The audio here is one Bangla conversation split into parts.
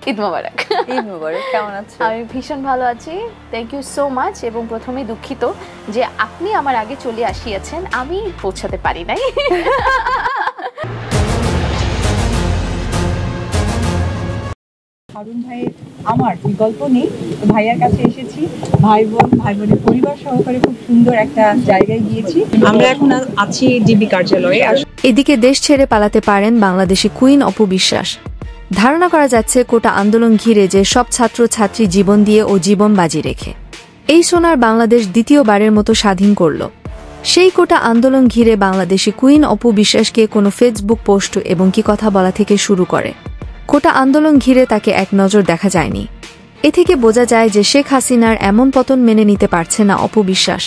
ঈদ মোবারক। ঈদ মোবারক। কেমন আছো? আমি ভীষণ ভালো আছি, থ্যাংক ইউ সো মাচ। এবং প্রথমে দুঃখিত যে আপনি আমার আগে চলে আসিয়াছেন, আমি পৌঁছাতে পারি নাই। হারুন ভাইয়ের আমার বিকল্প নেই, ভাইয়ার কাছে এসেছি। ভাই বোনের পরিবার সহকারে খুব সুন্দর একটা জায়গায় গিয়েছি। আমরা এখন আছি ডিবি কার্যালয়ে। এদিকে দেশ ছেড়ে পালাতে পারেন বাংলাদেশি কুইন অপু বিশ্বাস। ধারণা করা যাচ্ছে কোটা আন্দোলন ঘিরে যে সব ছাত্র ছাত্রী জীবন দিয়ে ও জীবন বাজি রেখে এই সোনার বাংলাদেশ দ্বিতীয়বারের মতো স্বাধীন করল, সেই কোটা আন্দোলন ঘিরে বাংলাদেশি কুইন অপু বিশ্বাসকে কোনো ফেসবুক পোস্ট এবং কি কথা বলা থেকে শুরু করে কোটা আন্দোলন ঘিরে তাকে এক নজর দেখা যায়নি। এ থেকে বোঝা যায় যে শেখ হাসিনার এমন পতন মেনে নিতে পারছে না অপু বিশ্বাস।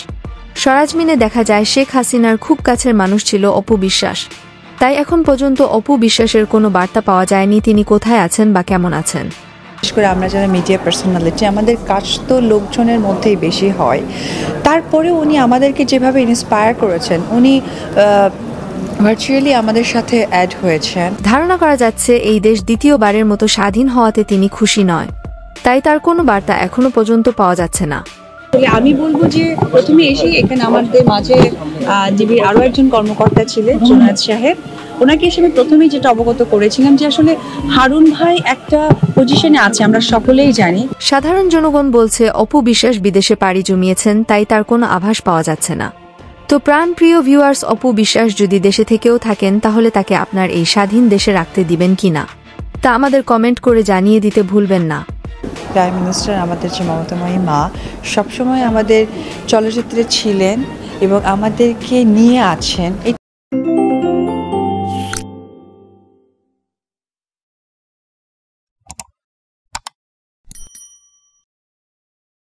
সরেজমিনে দেখা যায় শেখ হাসিনার খুব কাছের মানুষ ছিল অপু বিশ্বাস, তাই এখন পর্যন্ত অপু বিশ্বাসের কোনো বার্তা পাওয়া যায়নি তিনি কোথায় আছেন বা কেমন আছেন। বিশেষ করে আমরা যারা মিডিয়া পার্সোনালিটি, আমাদের কাজ তো লোকজনের মধ্যেই বেশি হয়। তারপরে উনি আমাদেরকে যেভাবে ইন্সপায়ার করেছেন, উনি ভার্চুয়ালি আমাদের সাথে অ্যাড হয়েছেন। ধারণা করা যাচ্ছে এই দেশ দ্বিতীয়বারের মতো স্বাধীন হওয়াতে তিনি খুশি নয়, তাই তার কোনো বার্তা এখনো পর্যন্ত পাওয়া যাচ্ছে না। আমি বলবো যে প্রথমে এসেই এখানে আমাদের মাঝে ডিবির আরও একজন কর্মকর্তা ছিলেন, জুনায়েদ সাহেব। ওনাকে এসে আমি প্রথমেই যেটা অবগত করেছিলাম যে আসলে হারুন ভাই একটা পজিশনে আছে, আমরা সকলেই জানি। সাধারণ জনগণ বলছে অপু বিশ্বাস বিদেশে পাড়ি জমিয়েছেন, তাই তার কোনো আভাস পাওয়া যাচ্ছে না। তো প্রাণপ্রিয় ভিউয়ার্স, অপু বিশ্বাস যদি দেশে থেকেও থাকেন তাহলে তাকে আপনার এই স্বাধীন দেশে রাখতে দিবেন কিনা তা আমাদের কমেন্ট করে জানিয়ে দিতে ভুলবেন না। প্রাইম মিনিস্টার আমাদের যে মমতাময়ী মা সবসময় আমাদের চলচ্চিত্রে ছিলেন এবং আমাদেরকে নিয়ে আছেন।